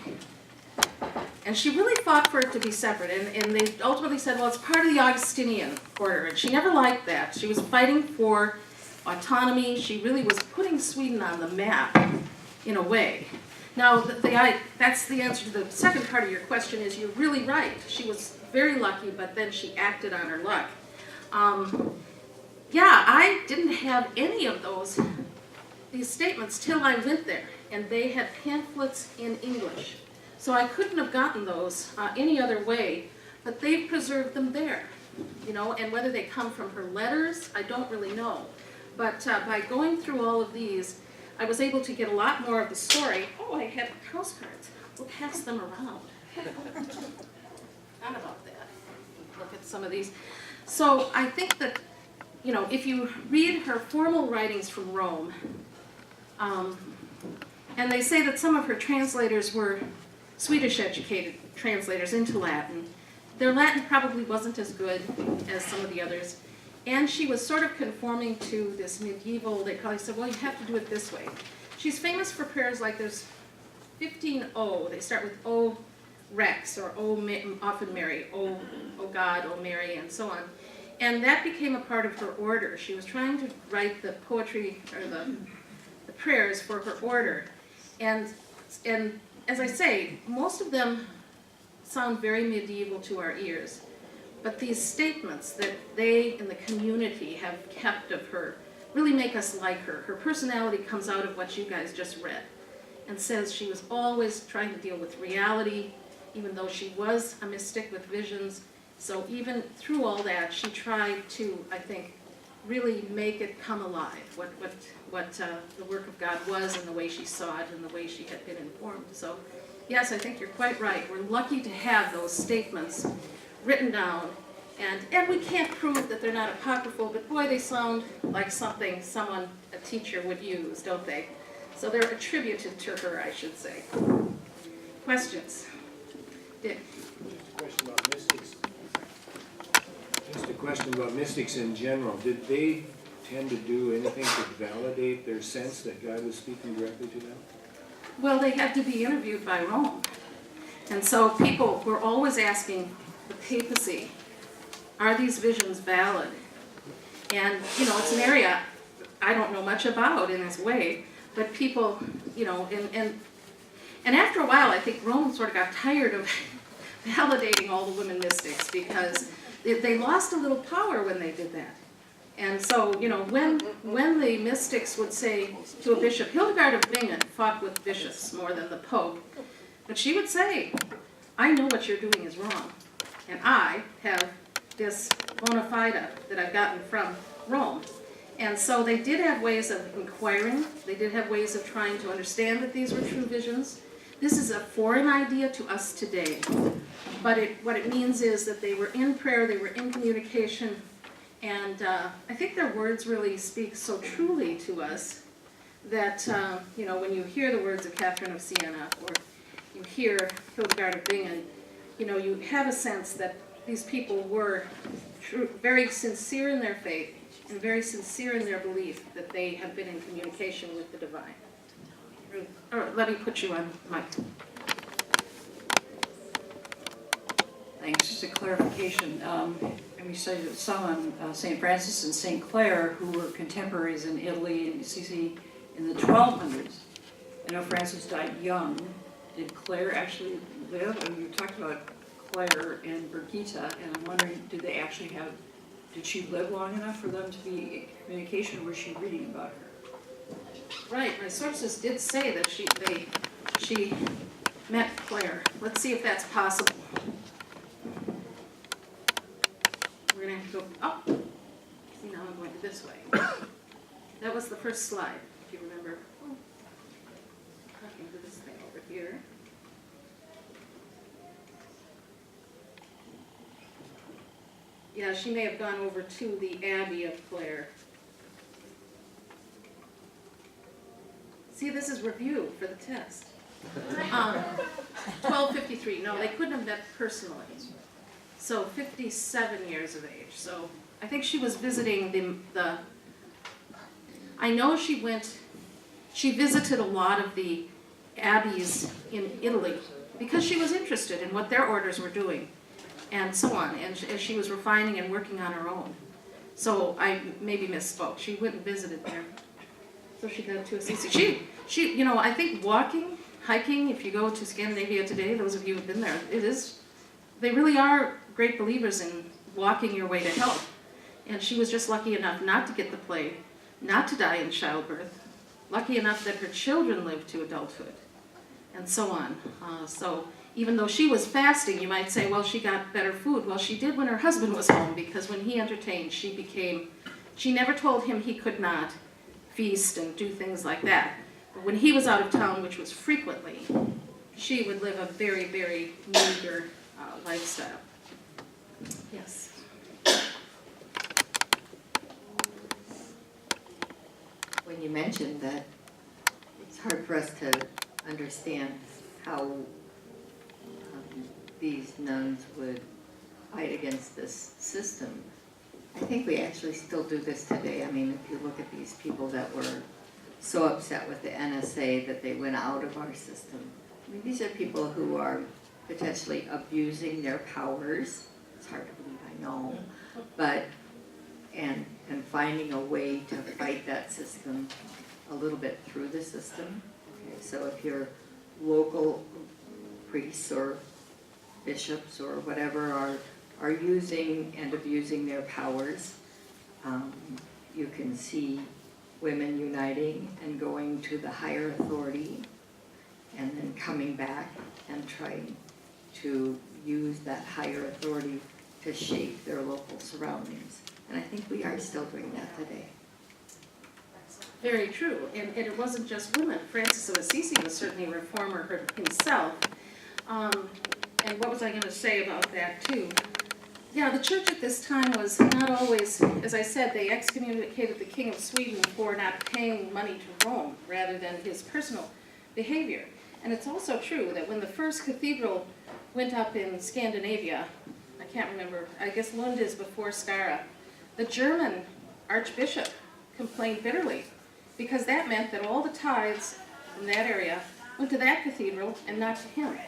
and she really fought for it to be separate, and they ultimately said, well, it's part of the Augustinian order, and she never liked that. She was fighting for autonomy. She really was putting Sweden on the map, in a way. Now, that's the answer to the second part of your question is you're really right. She was very lucky, but then she acted on her luck. Yeah, I didn't have any of these statements till I went there, and they had pamphlets in English. So I couldn't have gotten those any other way, but they preserved them there, and whether they come from her letters, I don't really know. But by going through all of these, I was able to get a lot more of the story. Oh, I have house cards. We'll pass them around. Not about that. Look at some of these. So I think that, if you read her formal writings from Rome, and they say that some of her translators were Swedish-educated translators into Latin. Their Latin probably wasn't as good as some of the others. And she was sort of conforming to this medieval, they probably said, well, you have to do it this way. She's famous for prayers like there's 15 O. They start with O Rex, or O often Mary, O God, O Mary, and so on. And that became a part of her order. She was trying to write the poetry, or the prayers for her order. And as I say, most of them sound very medieval to our ears. But these statements that they in the community have kept of her really make us like her. Her personality comes out of what you guys just read and says she was always trying to deal with reality, even though she was a mystic with visions. So even through all that, she tried to, I think, really make it come alive, what the work of God was and the way she saw it and the way she had been informed. So yes, I think you're quite right. We're lucky to have those statements written down, and we can't prove that they're not apocryphal, but boy, they sound like something a teacher would use, don't they? So they're attributed to her, I should say. Questions? Dick? Question about mystics. Just a question about mystics in general. Did they tend to do anything to validate their sense that God was speaking directly to them? Well, they had to be interviewed by Rome. And so people were always asking the papacy, Are these visions valid? And, it's an area I don't know much about in this way, but people, and after a while, I think Rome sort of got tired of validating all the women mystics because they lost a little power when they did that. And so, when the mystics would say to a bishop, Hildegard of Bingen fought with bishops more than the Pope, but she would say, I know what you're doing is wrong, and I have this bona fide that I've gotten from Rome. And so they did have ways of inquiring, they did have ways of trying to understand that these were true visions. This is a foreign idea to us today, but what it means is that they were in prayer, they were in communication, and I think their words really speak so truly to us that, when you hear the words of Catherine of Siena, or you hear Hildegard of Bingen, you have a sense that these people were very sincere in their faith and very sincere in their belief that they have been in communication with the divine. Or let me put you on mic. Thanks. Just a clarification. And we cited some on St. Francis and St. Clare, who were contemporaries in Italy and Assisi in the 1200s. I know Francis died young. Did Clare actually live? And you talked about Clare and Birgitta, and I'm wondering, did she live long enough for them to be in communication, or was she reading about her? Right, my sources did say that she met Clare. Let's see if that's possible. We're gonna have to go up. See, now I'm going this way. That was the first slide, if you remember. Talking to this thing over here. Yeah, she may have gone over to the Abbey of Clare. See, this is review for the test. 1253, no, they couldn't have met personally. So 57 years of age. So I think she was visiting I know she visited a lot of the abbeys in Italy because she was interested in what their orders were doing and so on, and as she was refining and working on her own. So I maybe misspoke. She went and visited there. So she got to Assisi. She, I think walking, hiking, if you go to Scandinavia today, those of you who have been there, they really are great believers in walking your way to health. And she was just lucky enough not to get the plague, not to die in childbirth, lucky enough that her children lived to adulthood, and so on. So even though she was fasting, you might say, well, she got better food. Well, she did when her husband was home, because when he entertained, she never told him he could not feast and do things like that. But when he was out of town, which was frequently, she would live a very, very meager lifestyle. Yes. When you mentioned that, it's hard for us to understand how these nuns would fight against this system. I think we actually still do this today. I mean, if you look at these people that were so upset with the NSA that they went out of our system. I mean, these are people who are potentially abusing their powers. It's hard to believe, I know, but and finding a way to fight that system a little bit through the system. Okay, so if your local priests or bishops or whatever are using and abusing their powers, you can see women uniting and going to the higher authority and then coming back and trying to use that higher authority to shape their local surroundings. And I think we are still doing that today. Very true, and it wasn't just women. Francis of Assisi was certainly a reformer himself. And what was I going to say about that too? Yeah, the church at this time was not always, as I said, they excommunicated the King of Sweden for not paying money to Rome rather than his personal behavior. And it's also true that when the first cathedral went up in Scandinavia, I can't remember, I guess Lund is before Skara, the German archbishop complained bitterly because that meant that all the tithes in that area went to that cathedral and not to him.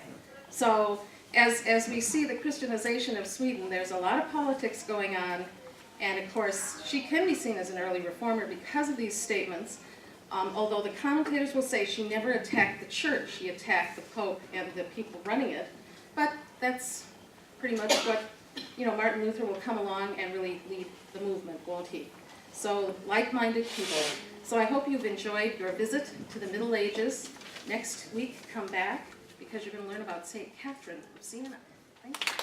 So as we see the Christianization of Sweden, there's a lot of politics going on, and of course, she can be seen as an early reformer because of these statements, although the commentators will say she never attacked the church, she attacked the Pope and the people running it, but that's pretty much what, Martin Luther will come along and really lead the movement, won't he? So, like-minded people. So I hope you've enjoyed your visit to the Middle Ages. Next week, come back, because you're going to learn about Saint Catherine of Siena. Thank you.